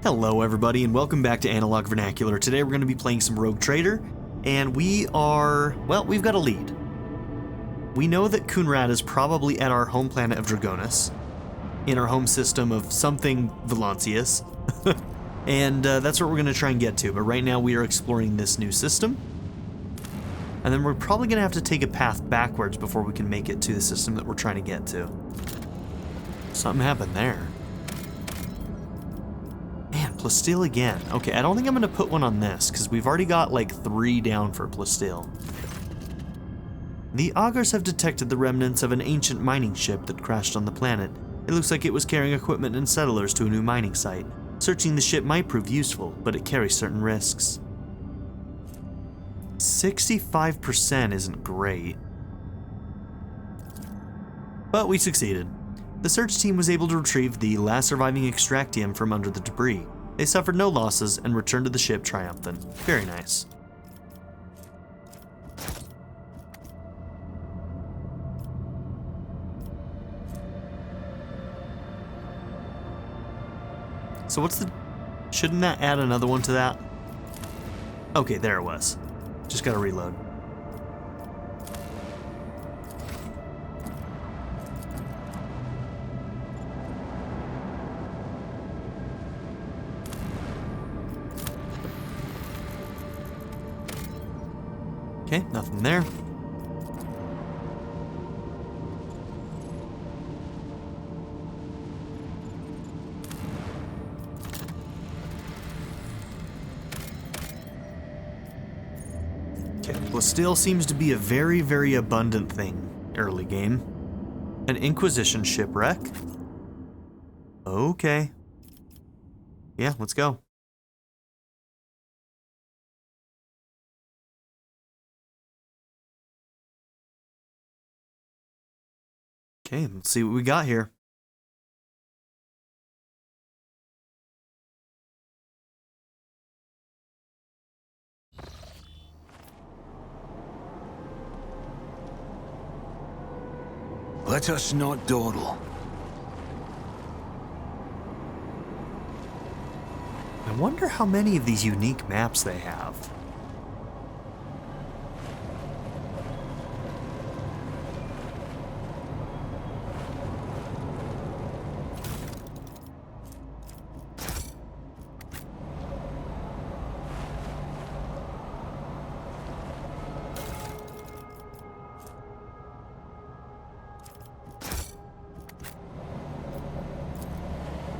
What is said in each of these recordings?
Hello everybody and welcome back to Analog Vernacular. Today we're going to be playing some Rogue Trader, and we've got a lead. We know that Kunrad is probably at our home planet of Dragonis, in our home system of something Valancius, and that's what we're going to try and get to, but right now we are exploring this new system, and then we're probably going to have to take a path backwards before we can make it to the system that we're trying to get to. Something happened there. Plasteel again. Okay, I don't think I'm going to put one on this, because we've already got like 3 down for Plasteel. The augurs have detected the remnants of an ancient mining ship that crashed on the planet. It looks like it was carrying equipment and settlers to a new mining site. Searching the ship might prove useful, but it carries certain risks. 65% isn't great. But we succeeded. The search team was able to retrieve the last surviving extractium from under the debris. They suffered no losses and returned to the ship triumphant. Very nice. So what's the... Shouldn't that add another one to that? Okay, there it was. Just gotta reload. Okay, nothing there. Okay, Plasteel seems to be a very, very abundant thing early game. An Inquisition shipwreck. Okay. Yeah, let's go. Okay, let's see what we got here. Let us not dawdle. I wonder how many of these unique maps they have.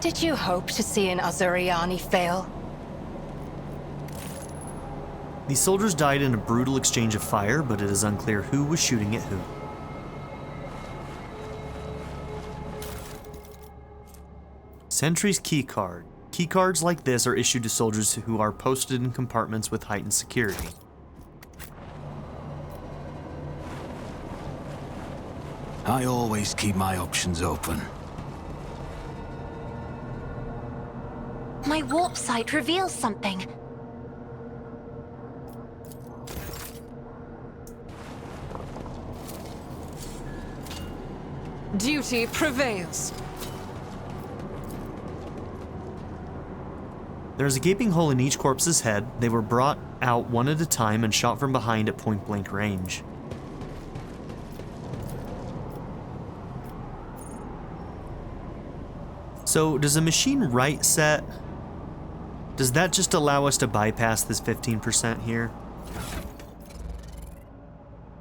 Did you hope to see an Azuriani fail? These soldiers died in a brutal exchange of fire, but it is unclear who was shooting at who. Sentry's keycard. Keycards like this are issued to soldiers who are posted in compartments with heightened security. I always keep my options open. My warp sight reveals something. Duty prevails. There's a gaping hole in each corpse's head. They were brought out one at a time and shot from behind at point-blank range. So, does a machine write set... Does that just allow us to bypass this 15% here?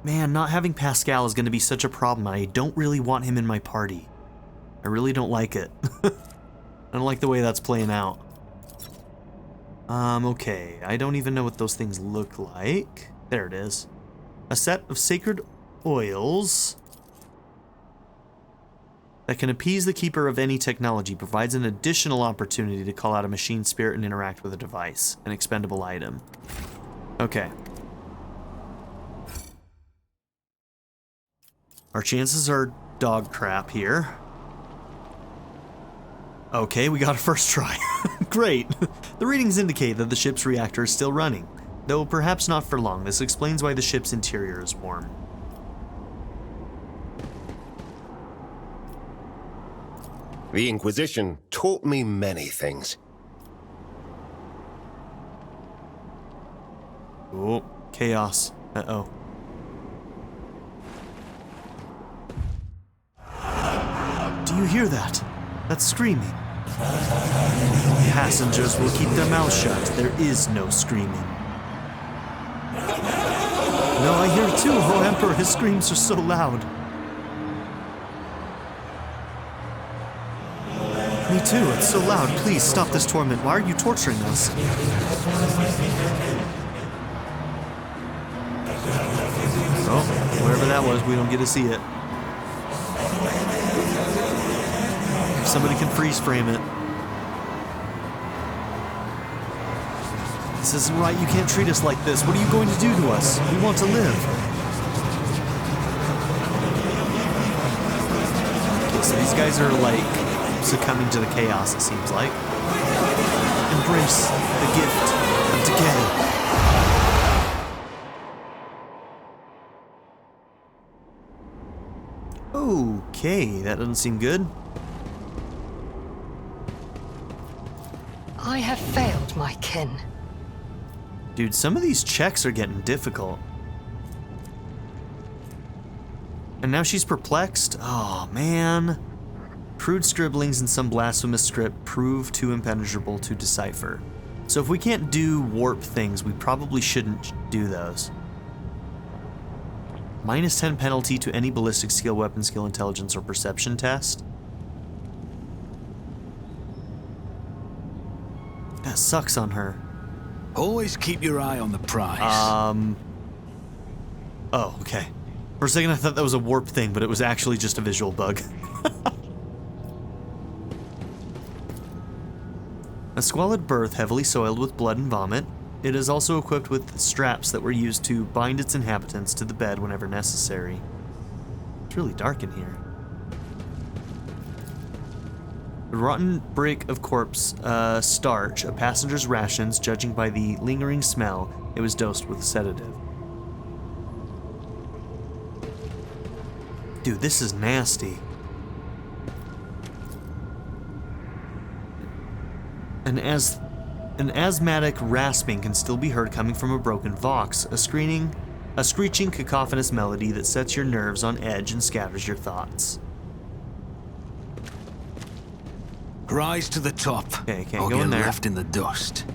Man, not having Pascal is going to be such a problem. I don't really want him in my party. I really don't like it. I don't like the way that's playing out. Okay. I don't even know what those things look like. There it is. A set of sacred oils that can appease the keeper of any technology, provides an additional opportunity to call out a machine spirit and interact with a device, an expendable item. Okay. Our chances are dog crap here. Okay, we got a first try. Great. The readings indicate that the ship's reactor is still running, though perhaps not for long. This explains why the ship's interior is warm. The Inquisition taught me many things. Oh, chaos. Uh-oh. Do you hear that? That's screaming. Passengers will keep their mouths shut. There is no screaming. No, I hear it too. Oh, Emperor, his screams are so loud. Me too, it's so loud. Please stop this torment. Why are you torturing us? Oh, whatever that was, we don't get to see it. If somebody can freeze frame it. This isn't right. You can't treat us like this. What are you going to do to us? We want to live. Okay, so these guys are like succumbing to the chaos, it seems like. Embrace the gift of decay. Okay, that doesn't seem good. I have failed my kin. Dude, some of these checks are getting difficult. And now she's perplexed? Oh, man. Crude scribblings in some blasphemous script prove too impenetrable to decipher. So if we can't do warp things, we probably shouldn't do those. Minus 10 penalty to any ballistic skill, weapon skill, intelligence, or perception test. That sucks on her. Always keep your eye on the prize. Oh, okay. For a second I thought that was a warp thing, but it was actually just a visual bug. A squalid berth heavily soiled with blood and vomit. It is also equipped with straps that were used to bind its inhabitants to the bed whenever necessary. It's really dark in here. A rotten break of corpse starch, a passenger's rations, judging by the lingering smell, it was dosed with a sedative. Dude, this is nasty. An asthmatic rasping can still be heard coming from a broken vox, a screeching cacophonous melody that sets your nerves on edge and scatters your thoughts. Rise to the top. Okay, can't or go in get there. left in the dust.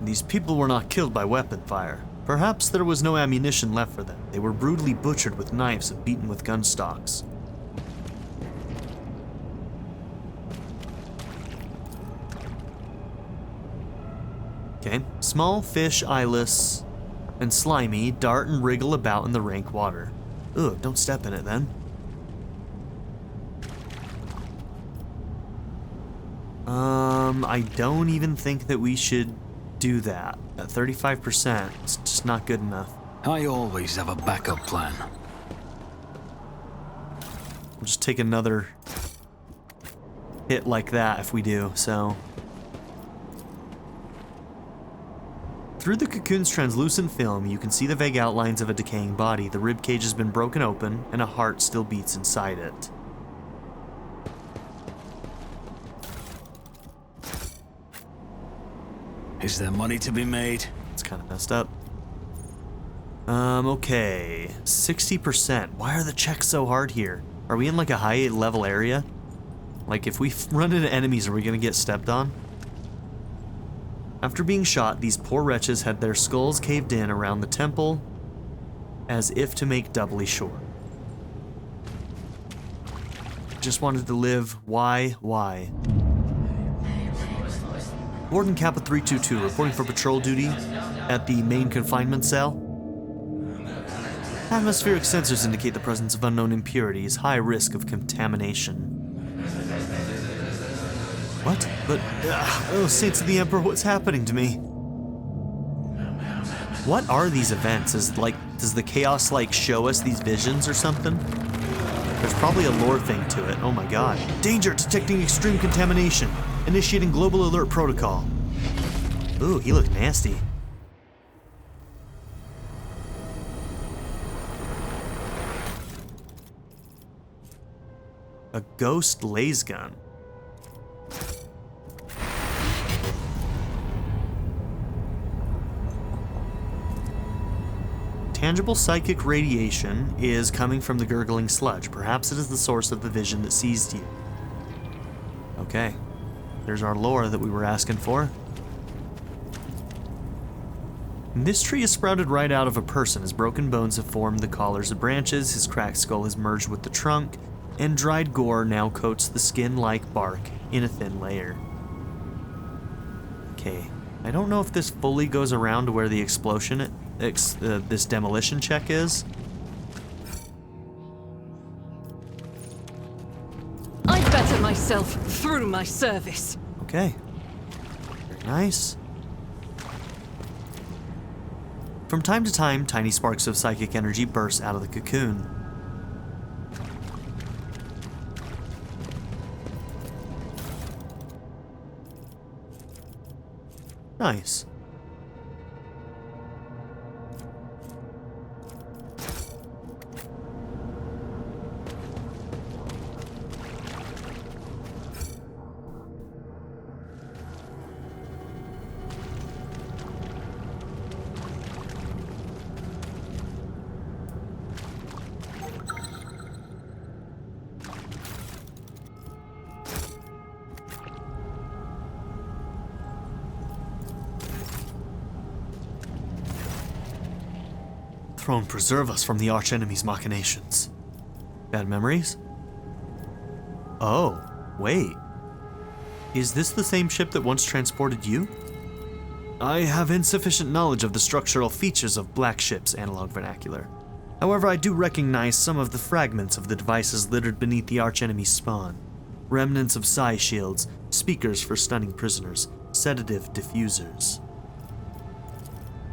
These people were not killed by weapon fire. Perhaps there was no ammunition left for them. They were brutally butchered with knives and beaten with gun stocks. Okay, small fish, eyeless, and slimy dart and wriggle about in the rank water. Ugh, don't step in it then. I don't even think that we should do that. At 35%, it's just not good enough. I always have a backup plan. We'll just take another hit like that if we do, so. Through the cocoon's translucent film, you can see the vague outlines of a decaying body. The rib cage has been broken open, and a heart still beats inside it. Is there money to be made? It's kind of messed up. Okay. 60%. Why are the checks so hard here? Are we in like a high level area? Like if we run into enemies, are we gonna get stepped on? After being shot, these poor wretches had their skulls caved in around the temple as if to make doubly sure. Just wanted to live. Why? Warden Kappa 322 reporting for patrol duty at the main confinement cell. Atmospheric sensors indicate the presence of unknown impurities, high risk of contamination. What? But, oh, Saints of the Emperor, what's happening to me? What are these events? Does the chaos, show us these visions or something? There's probably a lore thing to it. Oh my god. Danger! Detecting extreme contamination. Initiating global alert protocol. Ooh, he looked nasty. A ghost laser gun. Tangible psychic radiation is coming from the gurgling sludge. Perhaps it is the source of the vision that seized you. Okay. There's our lore that we were asking for. This tree is sprouted right out of a person. His broken bones have formed the collars of branches, his cracked skull is merged with the trunk, and dried gore now coats the skin like bark in a thin layer. Okay, I don't know if this fully goes around to where the explosion, this demolition check is. I better myself through my service. Okay, very nice. From time to time, tiny sparks of psychic energy burst out of the cocoon. Nice. Throne preserve us from the archenemy's machinations. Bad memories? Oh, wait. Is this the same ship that once transported you? I have insufficient knowledge of the structural features of black ships, analog vernacular. However, I do recognize some of the fragments of the devices littered beneath the archenemy's spawn. Remnants of psi shields, speakers for stunning prisoners, sedative diffusers.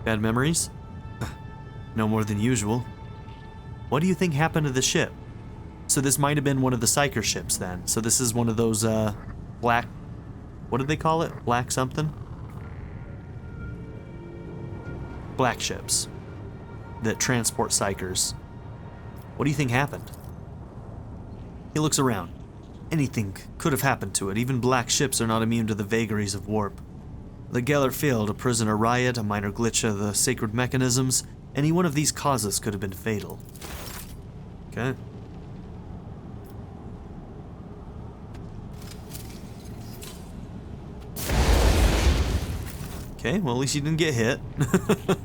Bad memories? No more than usual. What do you think happened to the ship? So this might have been one of the Psyker ships then. So this is one of those, black... What did they call it? Black something? Black ships that transport Psykers. What do you think happened? He looks around. Anything could have happened to it. Even black ships are not immune to the vagaries of warp. The Geller Field, a prisoner riot, a minor glitch of the sacred mechanisms, any one of these causes could have been fatal. Okay. Okay, well at least you didn't get hit. The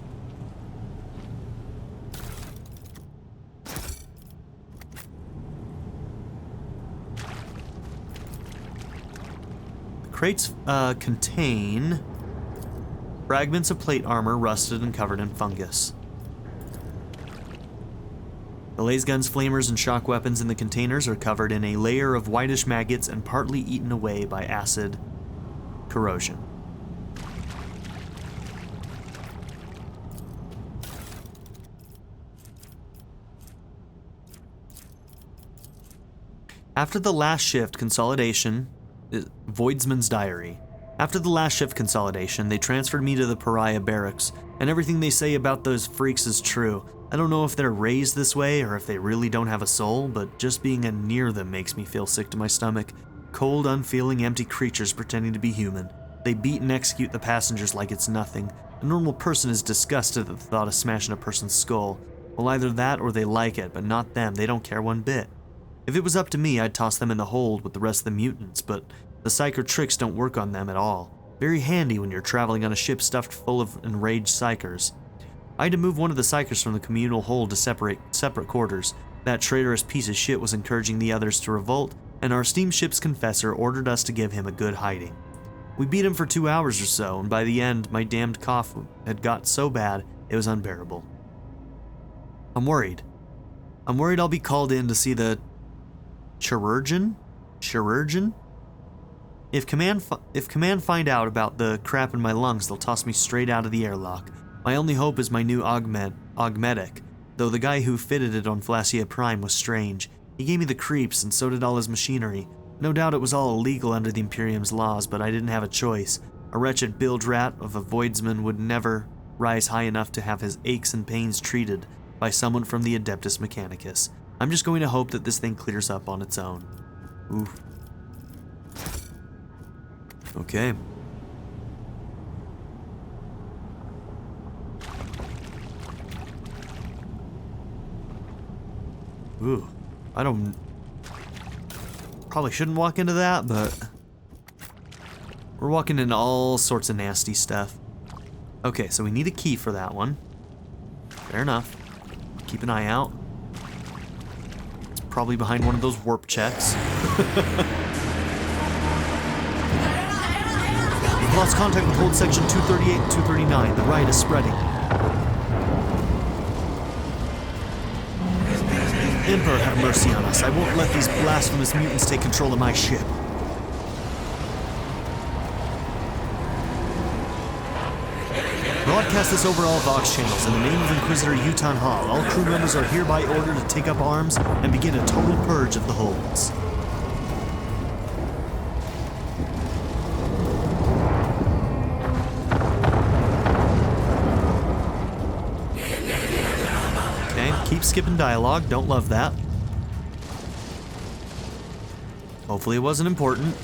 crates contain fragments of plate armor rusted and covered in fungus. The laser guns, flamers, and shock weapons in the containers are covered in a layer of whitish maggots and partly eaten away by acid corrosion. After the last shift consolidation, Voidsman's diary. After the last shift consolidation, they transferred me to the pariah barracks, and everything they say about those freaks is true. I don't know if they're raised this way or if they really don't have a soul, but just being near them makes me feel sick to my stomach. Cold, unfeeling, empty creatures pretending to be human. They beat and execute the passengers like it's nothing. A normal person is disgusted at the thought of smashing a person's skull. Well, either that or they like it, but not them. They don't care one bit. If it was up to me, I'd toss them in the hold with the rest of the mutants, but the Psyker tricks don't work on them at all. Very handy when you're traveling on a ship stuffed full of enraged Psykers. I had to move one of the Psykers from the communal hold to separate quarters. That traitorous piece of shit was encouraging the others to revolt, and our steamship's confessor ordered us to give him a good hiding. We beat him for 2 hours or so, and by the end, my damned cough had got so bad, it was unbearable. I'm worried. I'm worried I'll be called in to see the chirurgeon? If command find out about the crap in my lungs, they'll toss me straight out of the airlock. My only hope is my new augmetic, though the guy who fitted it on Flassia Prime was strange. He gave me the creeps, and so did all his machinery. No doubt it was all illegal under the Imperium's laws, but I didn't have a choice. A wretched bilge rat of a voidsman would never rise high enough to have his aches and pains treated by someone from the Adeptus Mechanicus. I'm just going to hope that this thing clears up on its own. Oof. Okay. Ooh, I don't... Probably shouldn't walk into that, but... We're walking into all sorts of nasty stuff. Okay, so we need a key for that one. Fair enough. Keep an eye out. It's probably behind one of those warp checks. We've lost contact with hold section 238 and 239. The riot is spreading. Emperor, have mercy on us. I won't let these blasphemous mutants take control of my ship. Broadcast this over all Vox channels. In the name of Inquisitor Yutan Hall, all crew members are hereby ordered to take up arms and begin a total purge of the holds. Okay, keep skipping dialogue. Don't love that. Hopefully it wasn't important.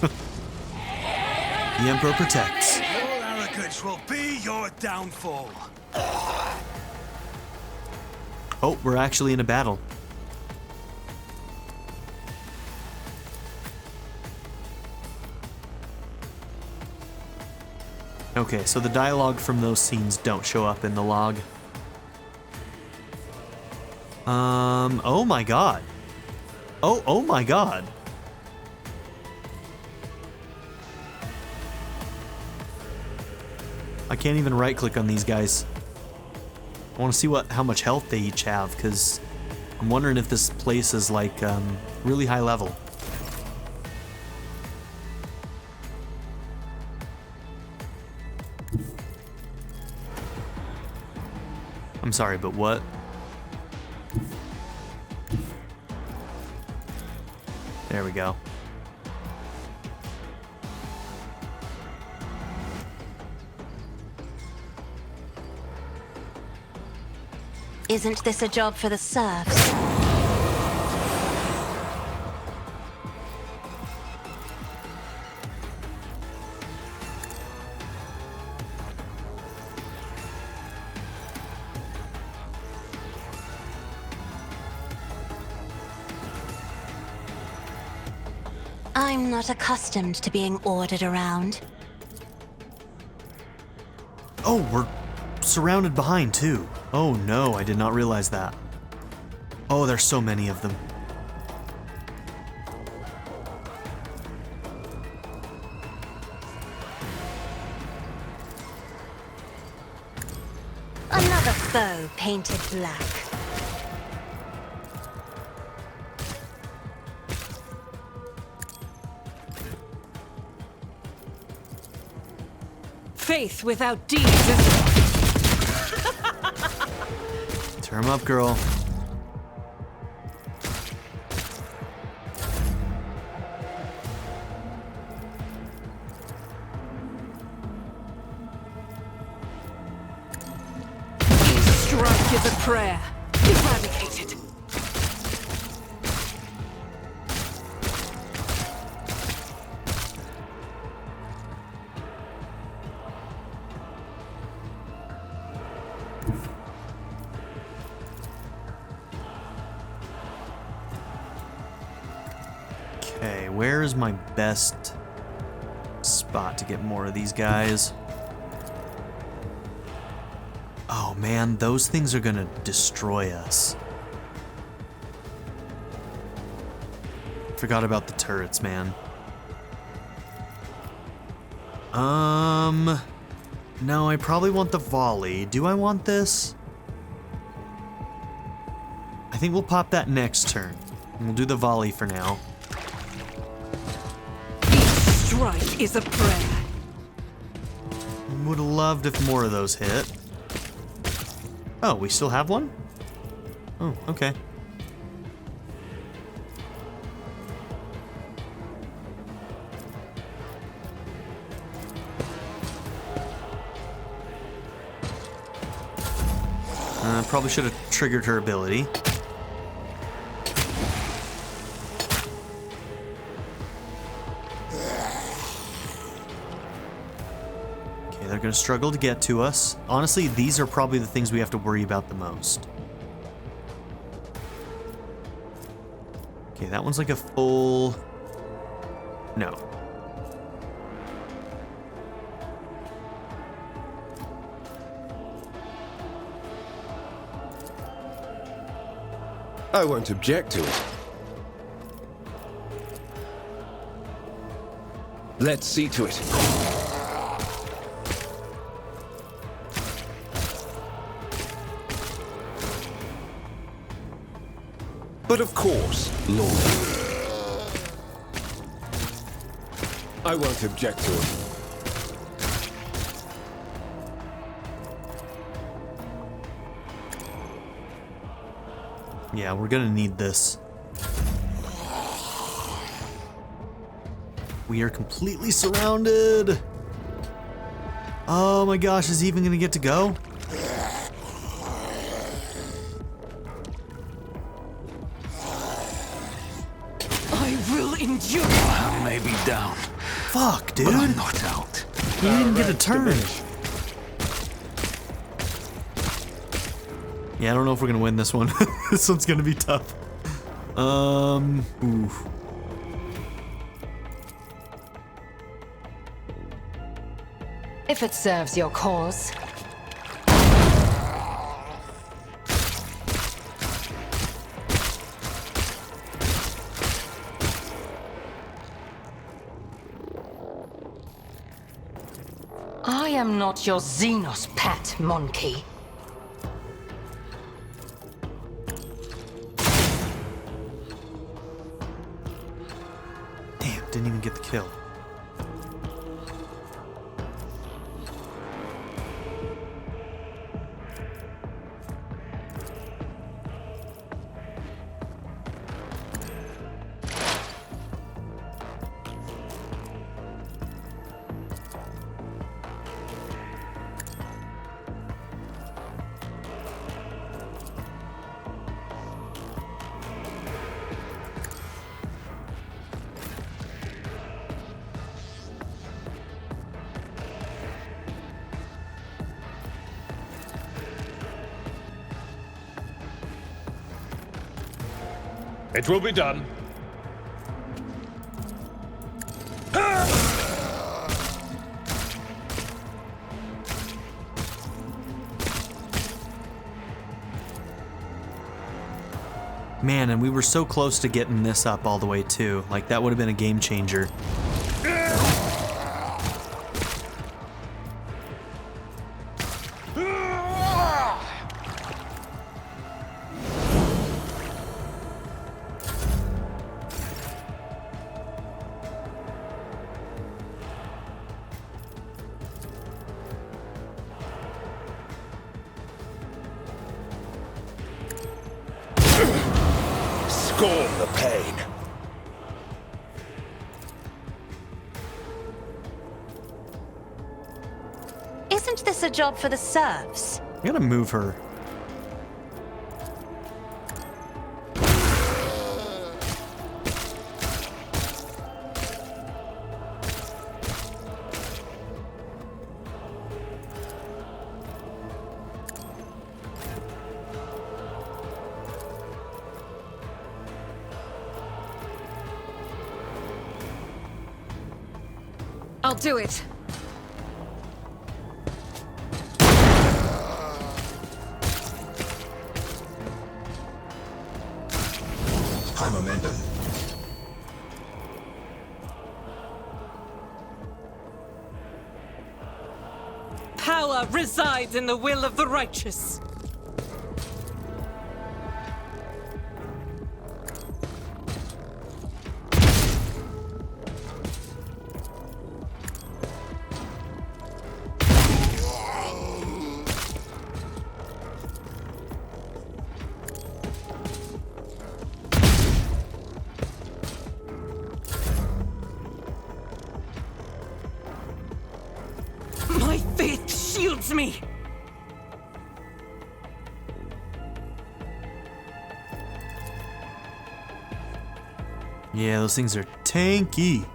The Emperor protects. Your arrogance will be your downfall. Oh, we're actually in a battle. Okay, so the dialogue from those scenes don't show up in the log. Oh my god. Oh my god. I can't even right-click on these guys. I want to see how much health they each have, because I'm wondering if this place is like really high level. I'm sorry, but what? There we go. Isn't this a job for the serfs? I'm not accustomed to being ordered around. Oh, we're surrounded behind too. Oh no, I did not realize that. Oh, there's so many of them. Another foe painted black. Faith without deeds is... Tear 'em up, girl. Strike is a prayer. Eradicated. Okay, where is my best spot to get more of these guys? Oh man, those things are gonna destroy us. Forgot about the turrets, man. No, I probably want the volley. Do I want this? I think we'll pop that next turn. We'll do the volley for now. Strike is a prayer. Would have loved if more of those hit. Oh, we still have one? Oh, okay. Probably should have triggered her ability. Okay, they're gonna struggle to get to us. Honestly, these are probably the things we have to worry about the most. Okay, that one's like a full... No. I won't object to it. Let's see to it. But of course, Lord. I won't object to it. Yeah, we're gonna need this. We are completely surrounded. Oh my gosh, is he even gonna get to go? I will endure. I may be down, Fuck, dude. but I'm not out. He didn't even get a turn. Yeah, I don't know if we're gonna win this one. This one's gonna be tough. Oof. If it serves your cause. I am not your Xenos pet, monkey. Damn, didn't even get the kill. It will be done. Man, and we were so close to getting this up all the way too. Like, that would have been a game changer. Scorn the pain. Isn't this a job for the serfs? I gotta move her. I'll do it. High momentum. Power resides in the will of the righteous. My faith shields me. Yeah, those things are tanky.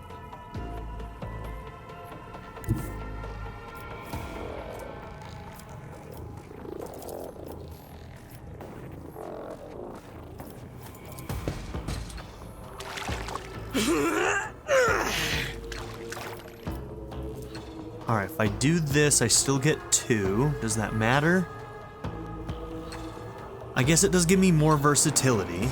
Alright, if I do this, I still get 2. Does that matter? I guess it does give me more versatility.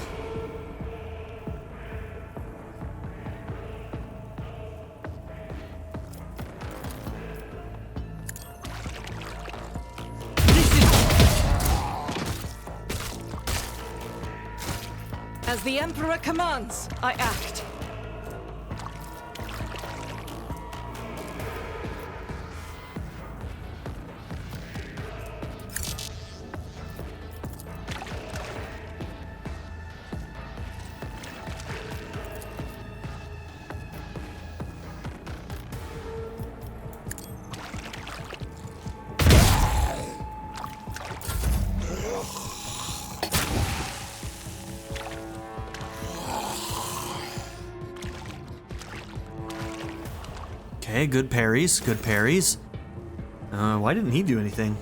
As the Emperor commands, I act. Okay, good parries, good parries. Why didn't he do anything?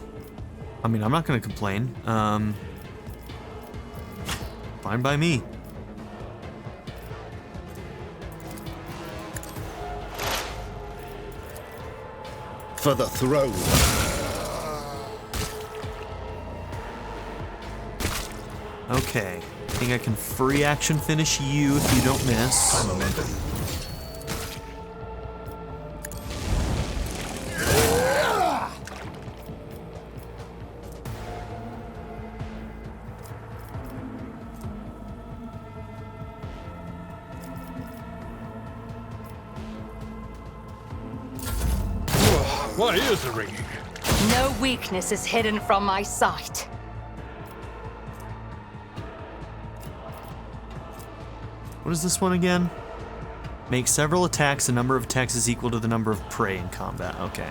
I mean, I'm not gonna complain. Fine by me. For the throne. Okay, I think I can free action finish you if you don't miss. I'm momentum. My ears are ringing. No weakness is hidden from my sight. What is this one again? Make several attacks. The number of attacks is equal to the number of prey in combat. Okay.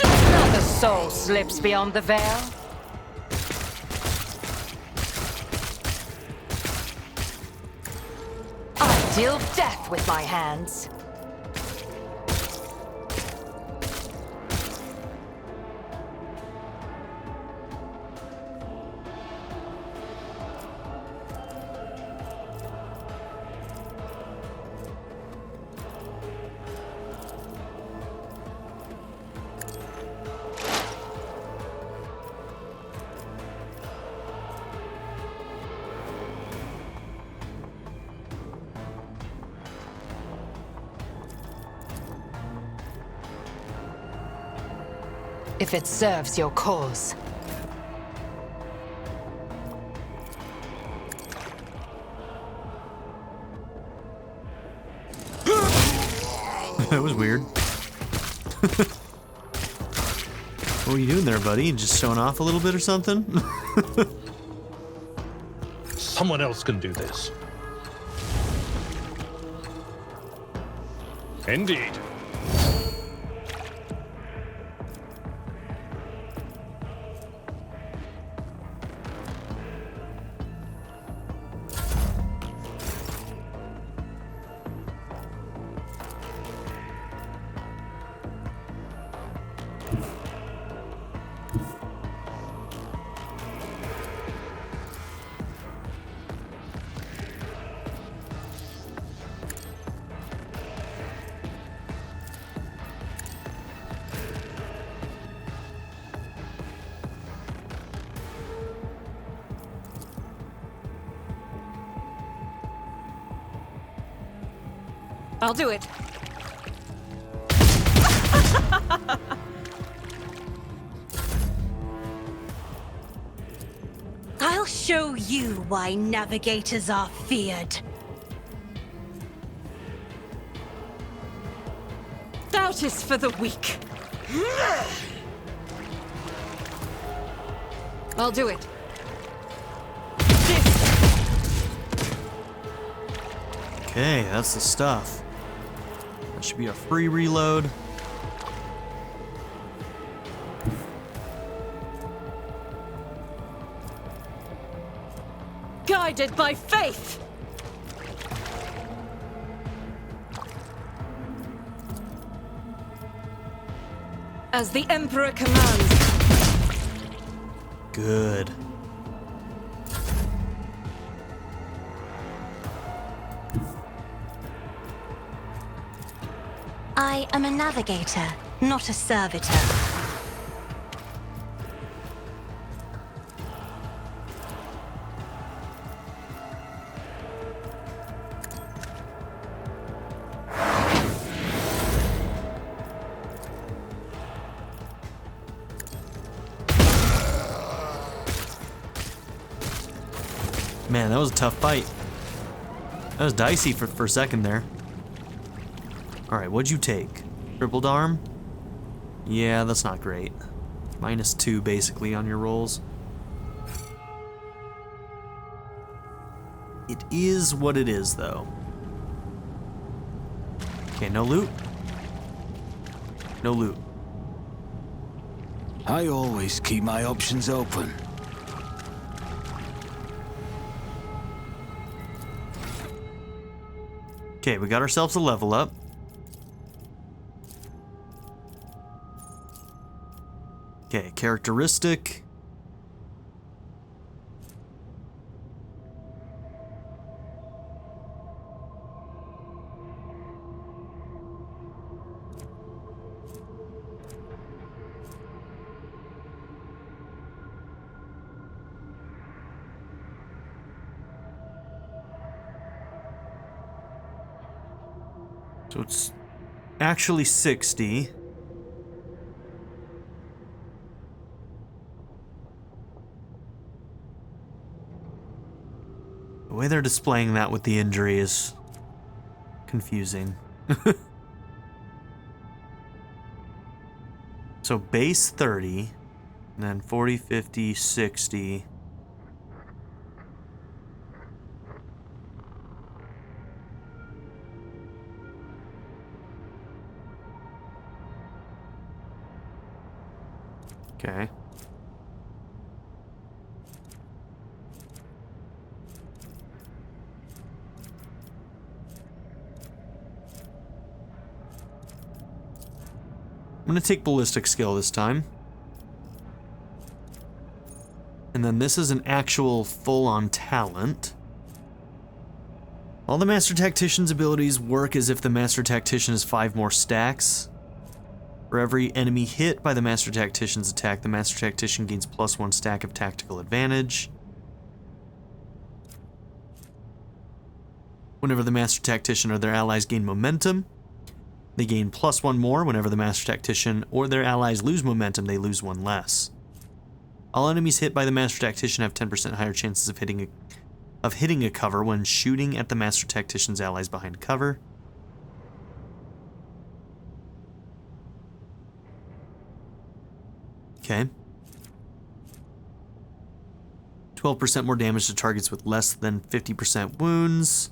Another soul slips beyond the veil. I deal death with my hands. If it serves your cause. That was weird. What are you doing there, buddy? Just showing off a little bit or something? Someone else can do this. Indeed. I'll do it. I'll show you why navigators are feared. Doubt is for the weak. I'll do it. Okay, that's the stuff. That should be a free reload. Guided by faith. As the Emperor commands. Good. I am a navigator, not a servitor. Man, that was a tough fight. That was dicey for a second there. Alright, what'd you take? Tripled arm? Yeah, that's not great. -2 basically on your rolls. It is what it is though. Okay, no loot. No loot. I always keep my options open. Okay, we got ourselves a level up. Okay, characteristic. So it's actually 60. The way they're displaying that with the injury is confusing. So base 30, and then 40, 50, 60. Okay. I'm gonna take ballistic skill this time. And then this is an actual full-on talent. All the Master Tactician's abilities work as if the Master Tactician has 5 more stacks. For every enemy hit by the Master Tactician's attack, the Master Tactician gains +1 stack of tactical advantage. Whenever the Master Tactician or their allies gain momentum, they gain +1 more. Whenever the Master Tactician or their allies lose momentum, they lose 1 less. All enemies hit by the Master Tactician have 10% higher chances of hitting a cover when shooting at the Master Tactician's allies behind cover. Okay. 12% more damage to targets with less than 50% wounds.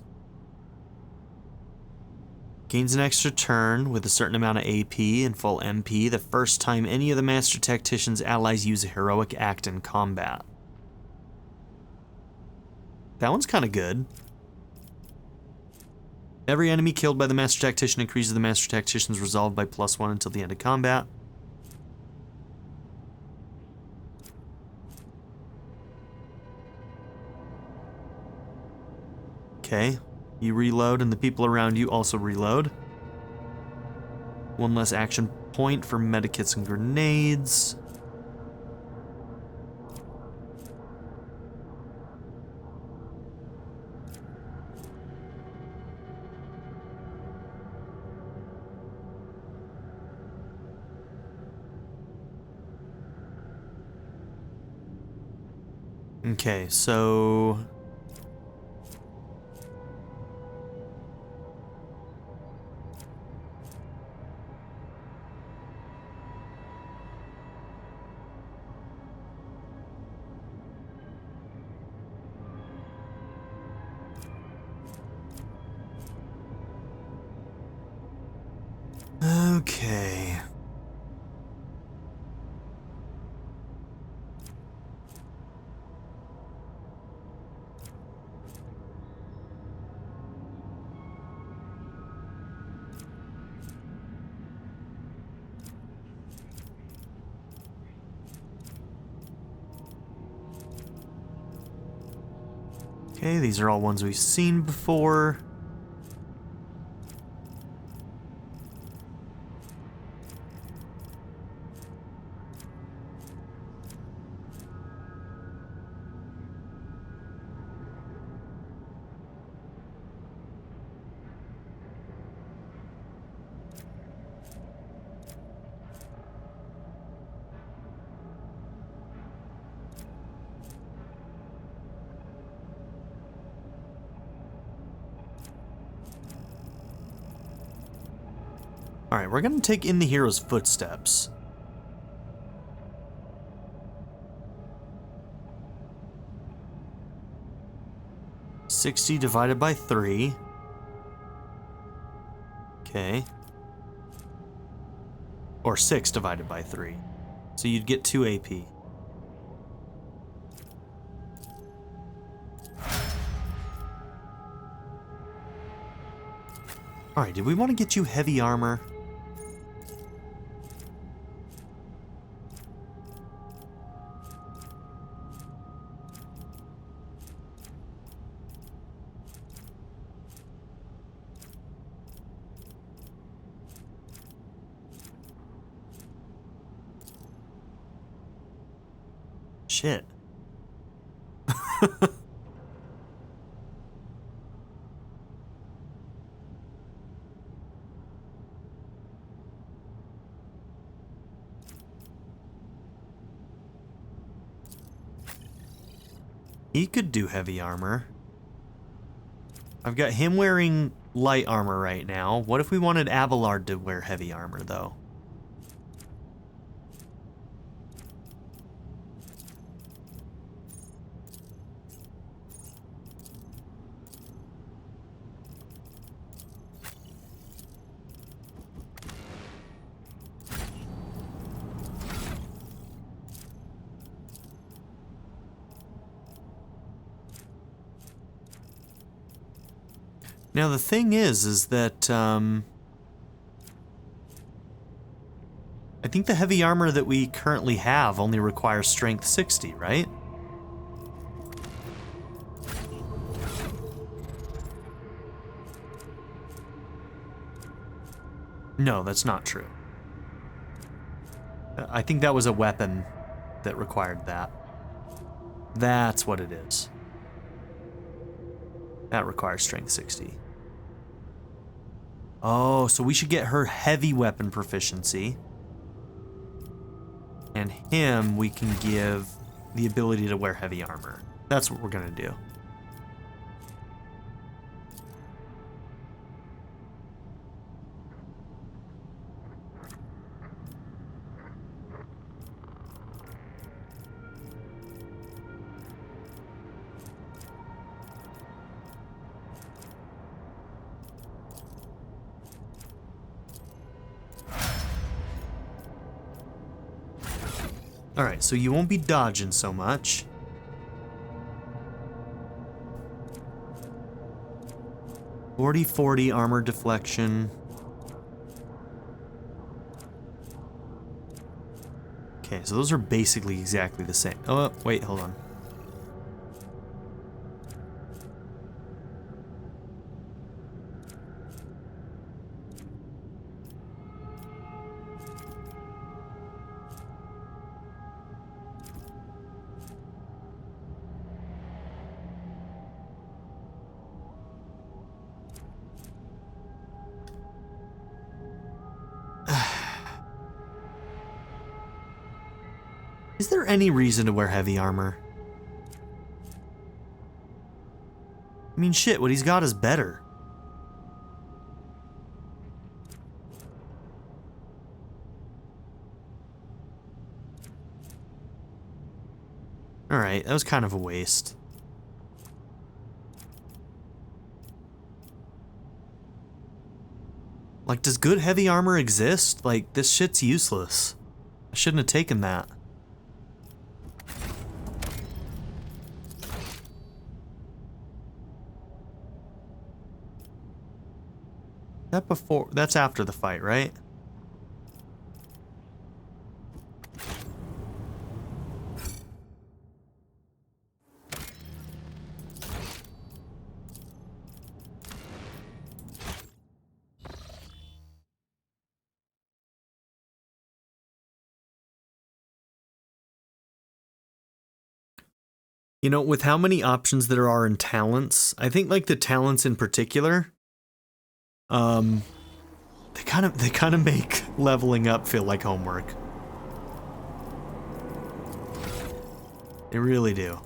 Gains an extra turn with a certain amount of AP and full MP the first time any of the Master Tactician's allies use a heroic act in combat. That one's kind of good. Every enemy killed by the Master Tactician increases the Master Tactician's resolve by +1 until the end of combat. Okay. You reload and the people around you also reload. 1 less action point for medikits and grenades. Okay, so okay. Okay, these are all ones we've seen before. Alright, we're gonna take in the hero's footsteps. $60 divided by 3. Okay. Or 6 divided by 3. So you'd get 2 AP. Alright, did we want to get you heavy armor? Shit. He could do heavy armor. I've got him wearing light armor right now. What if we wanted Abelard to wear heavy armor, though? Now the thing is that, I think the heavy armor that we currently have only requires strength 60, right? No, that's not true. I think that was a weapon that required that. That's what it is. That requires strength 60. Oh, so we should get her heavy weapon proficiency. And him, we can give the ability to wear heavy armor. That's what we're gonna do. Alright, so you won't be dodging so much. (40/40) armor deflection. Okay, so those are basically exactly the same. Oh, wait, hold on. Is there any reason to wear heavy armor? I mean, shit, what he's got is better. Alright, that was kind of a waste. Like, does good heavy armor exist? Like, this shit's useless. I shouldn't have taken that. That before, that's after the fight, right? You know, with how many options there are in talents, I think like the talents in particular, they kind of make leveling up feel like homework. They really do.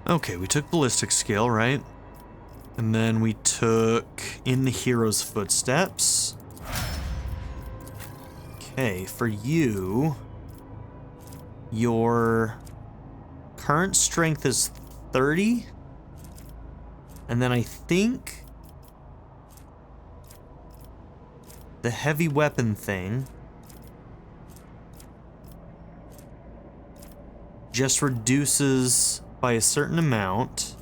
Okay, we took ballistic skill, right? And then we took in the hero's footsteps. Okay, for you, your current strength is 30. And then I think the heavy weapon thing just reduces by a certain amount.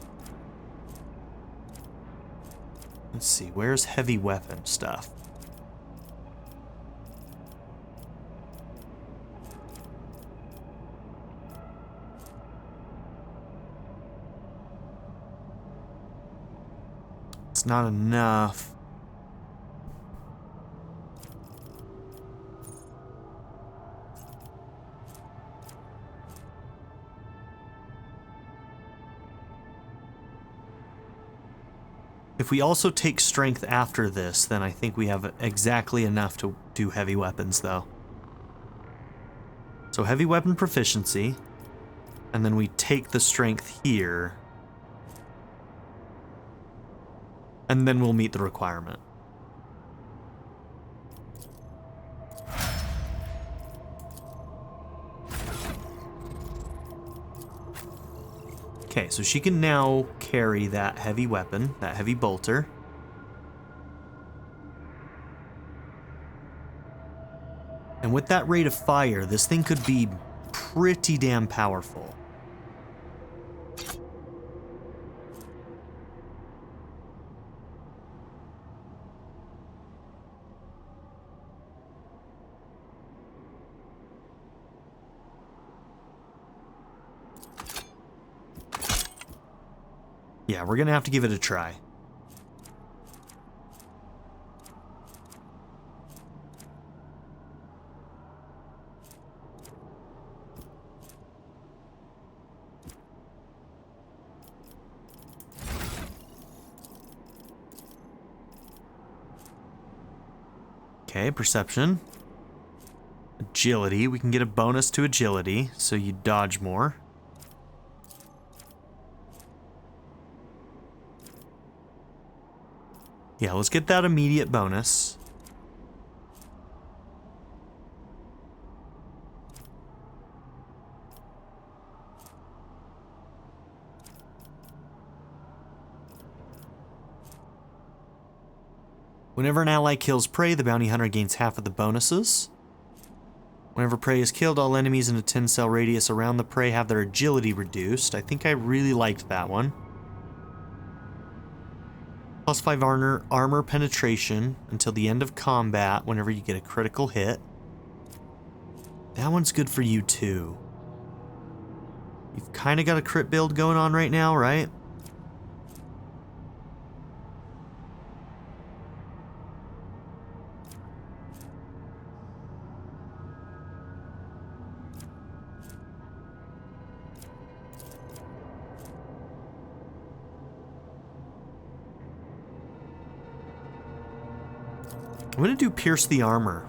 Let's see, where's heavy weapon stuff? It's not enough. If we also take strength after this, then I think we have exactly enough to do heavy weapons, though. So heavy weapon proficiency, and then we take the strength here, and then we'll meet the requirement. Okay, so she can now carry that heavy weapon, that heavy bolter. And with that rate of fire, this thing could be pretty damn powerful. Yeah, we're gonna have to give it a try. Okay, perception. Agility, we can get a bonus to agility, so you dodge more. Yeah, let's get that immediate bonus. Whenever an ally kills prey, the bounty hunter gains half of the bonuses. Whenever prey is killed, all enemies in a 10-cell radius around the prey have their agility reduced. I think I really liked that one. Plus 5 armor penetration until the end of combat whenever you get a critical hit. That one's good for you too. You've kind of got a crit build going on right now, right? I'm gonna do pierce the armor.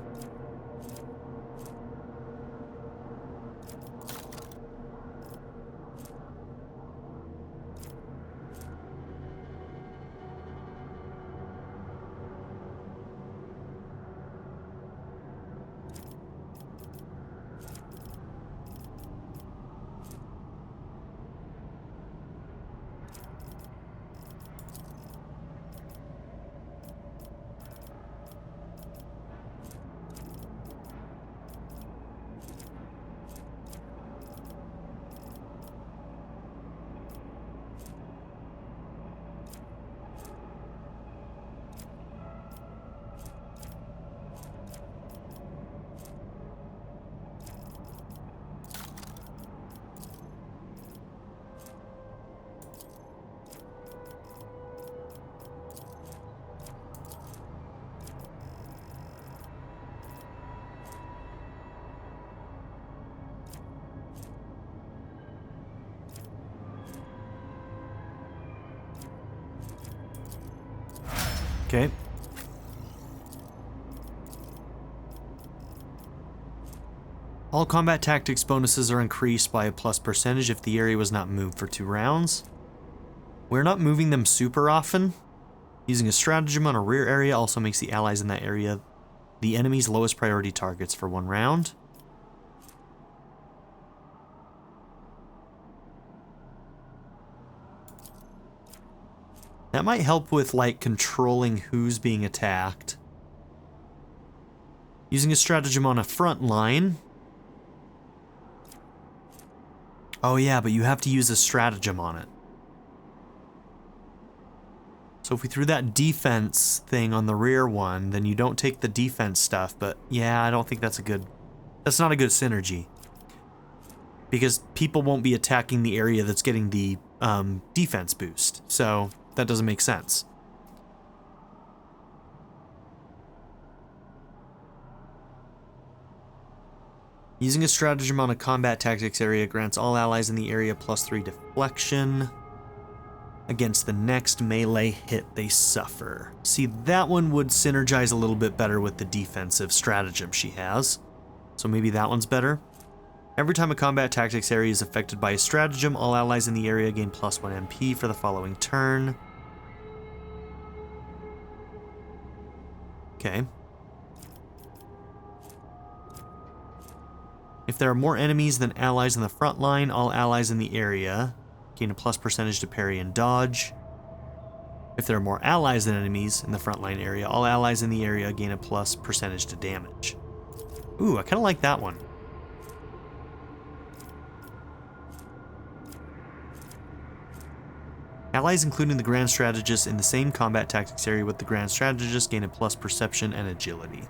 Okay. All combat tactics bonuses are increased by a plus percentage if the area was not moved for 2 rounds. We're not moving them super often. Using a stratagem on a rear area also makes the allies in that area the enemy's lowest priority targets for 1 round. That might help with, like, controlling who's being attacked. Using a stratagem on a front line. Oh yeah, but you have to use a stratagem on it. So if we threw that defense thing on the rear one, then you don't take the defense stuff, but yeah, I don't think that's that's not a good synergy. Because people won't be attacking the area that's getting the defense boost, so that doesn't make sense. Using a stratagem on a combat tactics area grants all allies in the area +3 deflection against the next melee hit they suffer. See, that one would synergize a little bit better with the defensive stratagem she has. So maybe that one's better. Every time a combat tactics area is affected by a stratagem, all allies in the area gain +1 MP for the following turn. Okay. If there are more enemies than allies in the front line, all allies in the area gain a plus percentage to parry and dodge. If there are more allies than enemies in the front line area, all allies in the area gain a plus percentage to damage. Ooh, I kind of like that one. Allies, including the Grand Strategist, in the same combat tactics area with the Grand Strategist gain a plus perception and agility.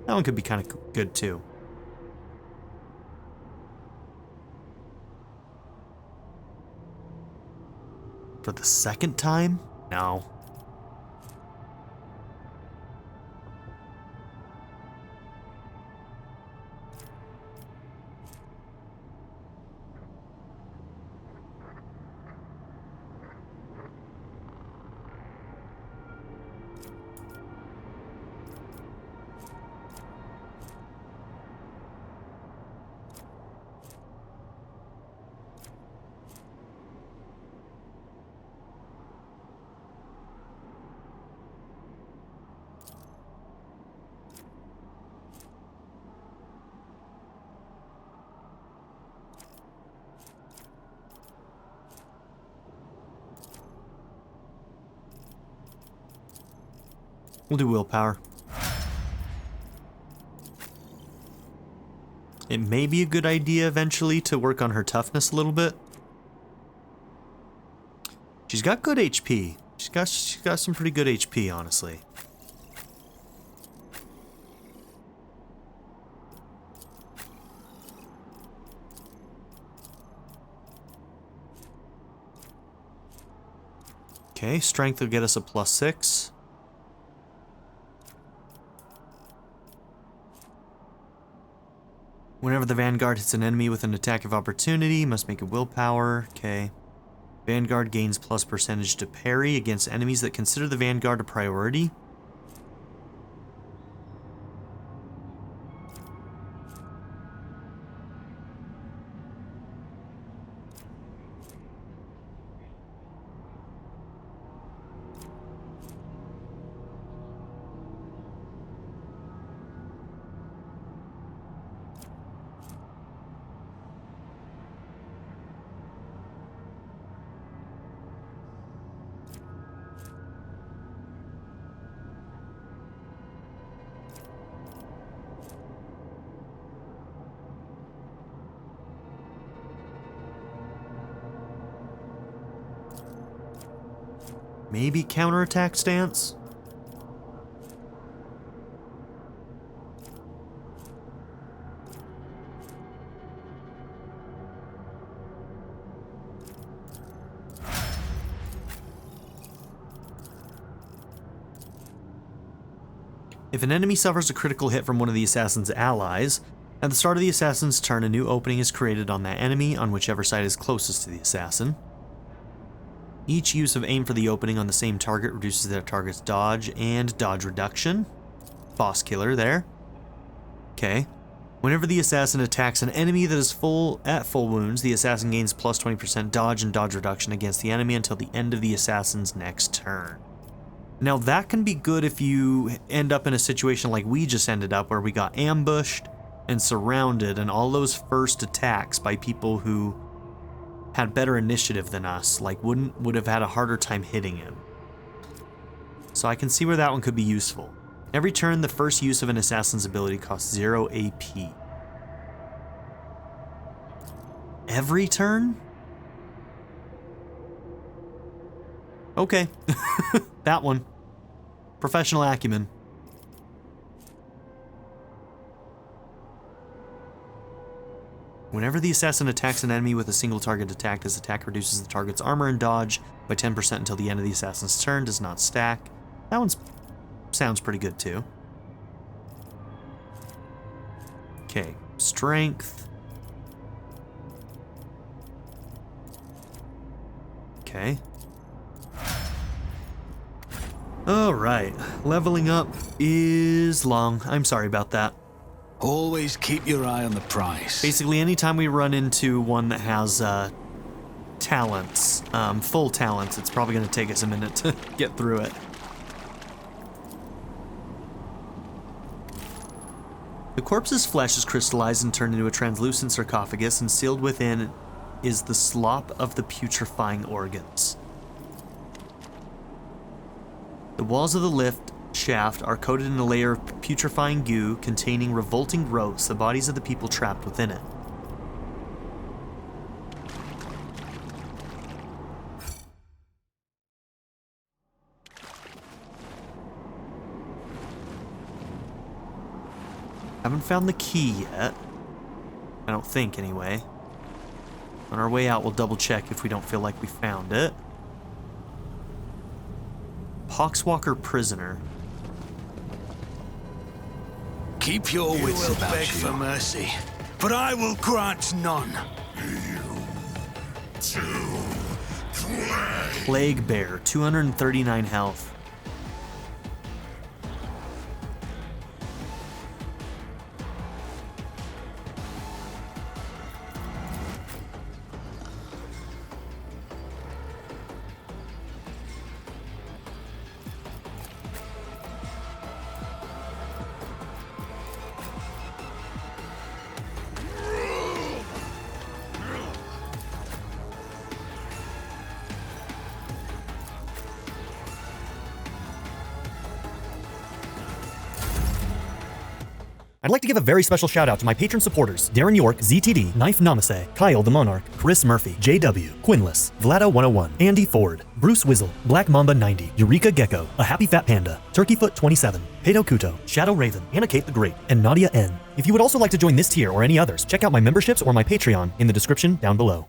That one could be kind of good too. For the second time? No. We'll do willpower. It may be a good idea eventually to work on her toughness a little bit. She's got good HP. She's got some pretty good HP, honestly. Okay, strength will get us a +6. Whenever the Vanguard hits an enemy with an attack of opportunity, must make a willpower. Okay. Vanguard gains plus percentage to parry against enemies that consider the Vanguard a priority. Maybe counterattack stance? If an enemy suffers a critical hit from one of the assassin's allies, at the start of the assassin's turn, a new opening is created on that enemy on whichever side is closest to the assassin. Each use of aim for the opening on the same target reduces their target's dodge and dodge reduction. Boss killer there. Okay. Whenever the assassin attacks an enemy that is at full wounds, the assassin gains plus 20% dodge and dodge reduction against the enemy until the end of the assassin's next turn. Now that can be good if you end up in a situation like we just ended up, where we got ambushed and surrounded, and all those first attacks by people who had better initiative than us, like would have had a harder time hitting him. So I can see where that one could be useful. Every turn, the first use of an assassin's ability costs 0 AP. Every turn? Okay. That one. Professional acumen. Whenever the assassin attacks an enemy with a single target attack, this attack reduces the target's armor and dodge by 10% until the end of the assassin's turn, does not stack. That one sounds pretty good too. Okay, strength. Okay. Alright, leveling up is long. I'm sorry about that. Always keep your eye on the prize. Basically, anytime we run into one that has talents, full talents, it's probably going to take us a minute to get through it. The corpse's flesh is crystallized and turned into a translucent sarcophagus, and sealed within is the slop of the putrefying organs. The walls of the lift shaft are coated in a layer of putrefying goo containing revolting growths, the bodies of the people trapped within it. Haven't found the key yet. I don't think, anyway. On our way out, we'll double check if we don't feel like we found it. Poxwalker prisoner. Keep your wits will about beg you. for mercy, But I will grant none. Plague Bear, 239 health. I'd like to give a very special shout out to my patron supporters: Darren York, ZTD, Knife Namaste, Kyle the Monarch, Chris Murphy, JW, Quinless, Vlado101, Andy Ford, Bruce Wizzle, Black Mamba 90, Eureka Gecko, A Happy Fat Panda, Turkeyfoot 27, Pedo Kuto, Shadow Raven, Anna Kate the Great, and Nadia N. If you would also like to join this tier or any others, check out my memberships or my Patreon in the description down below.